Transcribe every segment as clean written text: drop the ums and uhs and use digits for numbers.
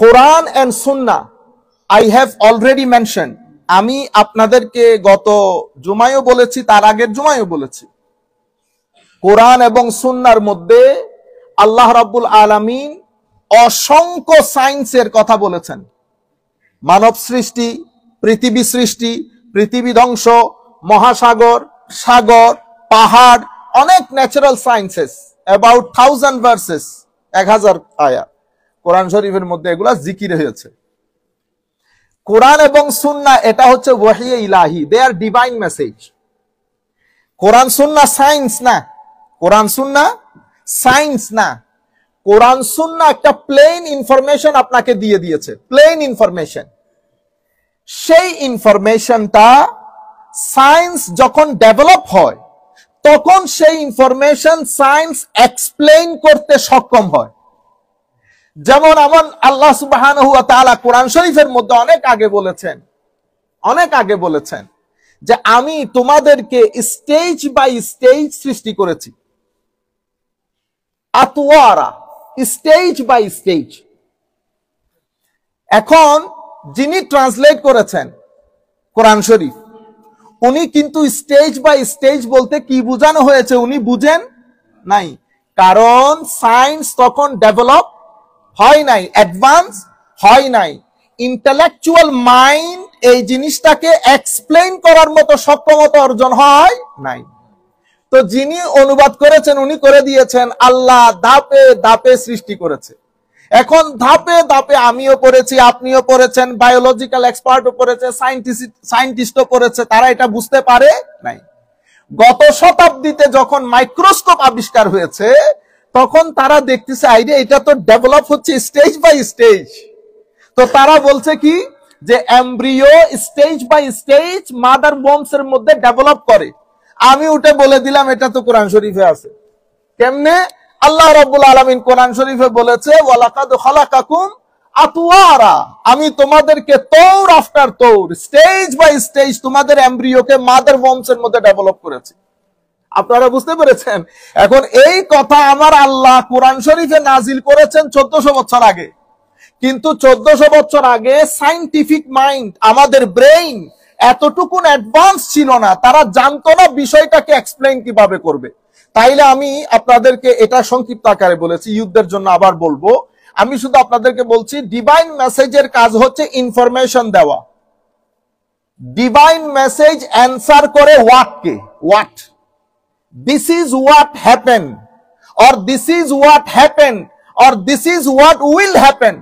Quran and Sunnah, I have already mentioned. আমি আপনাদেরকে গত জুমায়ও বলেছি, তার আগের জুমায়ও বলেছি, কোরআন এবং সুন্নাহর মধ্যে আল্লাহ রাব্বুল আলামিন অসংখ্য সায়েন্সের কথা বলেছেন। মানব সৃষ্টি, পৃথিবী সৃষ্টি, পৃথিবী ধ্বংস, মহাসাগর, সাগর, পাহাড়, অনেক ন্যাচারাল সায়েন্সেস, অ্যাবাউট 1000 ভার্সেস, 1000 আয়াত কোরআন শরীফের মধ্যে এগুলা জিকির হয়েছে। কোরআন এবং সুন্নাহ এটা হচ্ছে ওয়াহি ইলাহি, দে আর ডিভাইন মেসেজ। কোরআন সুন্নাহ সায়েন্স না, কোরআন সুন্নাহ সায়েন্স না। কোরআন সুন্নাহ একটা প্লেন ইনফরমেশন আপনাকে দিয়ে দিয়েছে, প্লেন ইনফরমেশন। সেই ইনফরমেশনটা সায়েন্স যখন ডেভেলপ হয় তখন সেই ইনফরমেশন সায়েন্স এক্সপ্লেইন করতে সক্ষম হয়। যেমন আমার আল্লাহ সুবহানাহু ওয়া তাআলা কোরআন শরীফের মধ্যে অনেক আগে বলেছেন যে আমি তোমাদেরকে স্টেজ বাই স্টেজ সৃষ্টি করেছি, আতওয়ারা, স্টেজ বাই স্টেজ। এখন যিনি ট্রান্সলেট করেছেন কোরআন শরীফ, উনি কিন্তু স্টেজ বাই স্টেজ বলতে কি বোঝানো হয়েছে উনি বুঝেন নাই, কারণ সায়েন্স তখন ডেভেলপ হয় নাই, অ্যাডভান্স হয় নাই। ইন্টেলেকচুয়াল মাইন্ড এই জিনিসটাকে এক্সপ্লেইন করার মতো সক্ষমতা অর্জন হয় নাই। তো যিনি অনুবাদ করেছেন উনি করে দিয়েছেন আল্লাহ ধাপে ধাপে সৃষ্টি করেছে। এখন ধাপে ধাপে আমিও পড়েছি, আপনিও পড়েছেন, বায়োলজিক্যাল এক্সপার্টও পড়েছে, সায়েন্টিস্টও পড়েছে, তারা এটা বুঝতে পারে নাই। গত শতাব্দীতে যখন মাইক্রোস্কোপ আবিষ্কার হয়েছে তখন তারা দেখতেছে আইডিয়া এটা তো ডেভেলপ হচ্ছে স্টেজ বাই স্টেজ। তো তারা বলছে কি যে embryo stage by stage mother বোমস এর মধ্যে ডেভেলপ করে। আমি উঠে বলে দিলাম এটা তো কোরআন শরীফে আছে। কেমনে? আল্লাহ রাব্বুল আলামিন কোরআন শরীফে বলেছে ওয়ালাকাদ খালাকাকুম আতওয়ারা, আমি তোমাদেরকে তৌর আফটার তৌর, স্টেজ বাই স্টেজ তোমাদের এমব্রিওকে মাদার বোমস এর মধ্যে ডেভেলপ করেছে। আপনারা বুঝতে পেরেছেন? এখন এই কথা আমার আল্লাহ কোরআন শরীফে নাজিল করেছেন 1400 বছর আগে, কিন্তু 1400 বছর আগে সায়েন্টিফিক মাইন্ড, আমাদের ব্রেইন এতটুকু অ্যাডভান্স ছিল না, তারা জানতো না বিষয়টাকে এক্সপ্লেইন কিভাবে করবে। তাইলে আমি আপনাদেরকে এটা সংক্ষিপ্ত আকারে বলেছি, যুদ্ধের জন্য আবার বলবো। আমি শুধু আপনাদেরকে বলছি ডিভাইন মেসেজের কাজ হচ্ছে ইনফরমেশন দেওয়া। ডিভাইন মেসেজ অ্যান্সার করে হোয়াটকে, what, this is what happened, or this is what happened, or this is what will happen.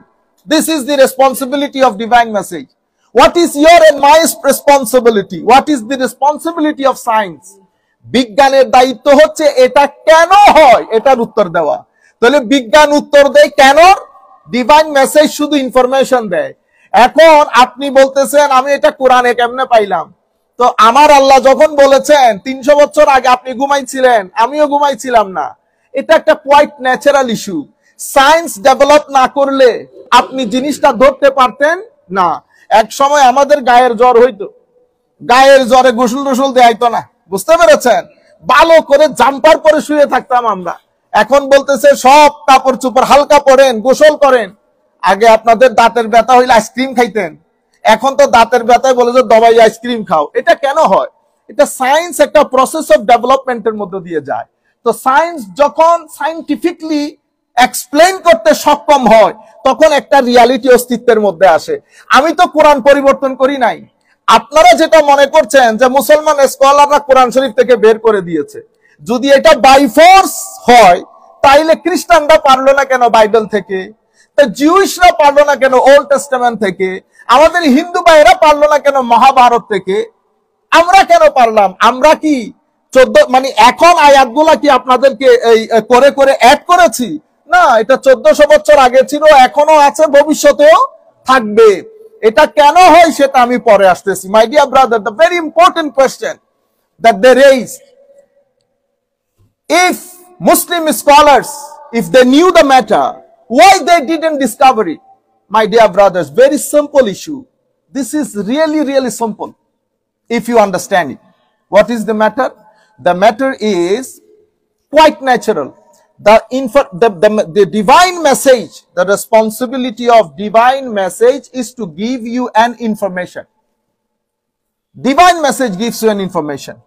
This is the responsibility of divine message. What is your and my responsibility? What is the responsibility of science? বিজ্ঞানের দায়িত্ব হচ্ছে এটা কেন হয় এটার উত্তর দেওয়া। তাহলে বিজ্ঞান উত্তর দেয় কেন, ডিভাইন মেসেজ শুধু ইনফরমেশন দেয়। এখন আপনি বলতেছেন আমি এটা কোরআনে কেমনে পাইলাম? তো আমার আল্লাহ যখন বলেছেন 300 বছর আগে আপনি ঘুমাইছিলেন, আমিও ঘুমাইছিলাম না, এটা একটা quite natural issue. Science develop না করলে আপনি জিনিসটা ধরতে পারতেন না। এক সময় আমাদের গায়ের জ্বর হইতো, গায়ের জ্বরে গোসল টোসল দেয়াইতো না, বুঝতে পেরেছেন? ভালো করে জাম্পার পরে শুয়ে থাকতাম আমরা। এখন বলতেছে সব কাপড় চোপড় হালকা পরেন, গোসল করেন। আগে আপনাদের দাঁতের ব্যথা হইলে আইসক্রিম খাইতেন, এখন তো দাঁতের ব্যথায় বলে যে দবাই আইসক্রিম খাও। এটা কেন হয়? এটা সায়েন্স একটা প্রসেস অফ ডেভেলপমেন্টের মধ্যে দিয়ে যায়। তো সায়েন্স যখন সায়েন্টিফিকলি এক্সপ্লেইন করতে সক্ষম হয় তখন একটা রিয়ালিটি অস্তিত্বের মধ্যে আসে। আমি তো কোরআন পরিবর্তন করি নাই। আপনারা যেটা মনে করছেন যে মুসলমান স্কলাররা কোরআন শরীফ থেকে বের করে দিয়েছে, যদি এটা বাই ফোর্স হয় তাইলে খ্রিস্টানরা পারলো না কেন বাইবেল থেকে? জিউসরা পারলো না কেন ওল্ড টেস্টামেন্ট থেকে? আমাদের হিন্দু ভাইয়েরা পারলো না কেন মহাভারত থেকে? আমরা কেন পারলাম? আমরা কি 14 মানে এখন আয়াতগুলা কি আপনাদেরকে এই করে করে অ্যাড করেছি? না, এটা 1400 বছর আগে ছিল, এখনো আছে, ভবিষ্যতেও থাকবে। এটা কেন হয় সেটা আমি পরে আসতেছি। My dear brother, the very important question that they raise, if Muslim scholars, if they knew the matter, why they didn't discover it? My dear brothers, very simple issue. This is really, really simple if you understand it. What is the matter? The matter is quite natural. the divine message, the responsibility of divine message is to give you an information. Divine message gives you an information.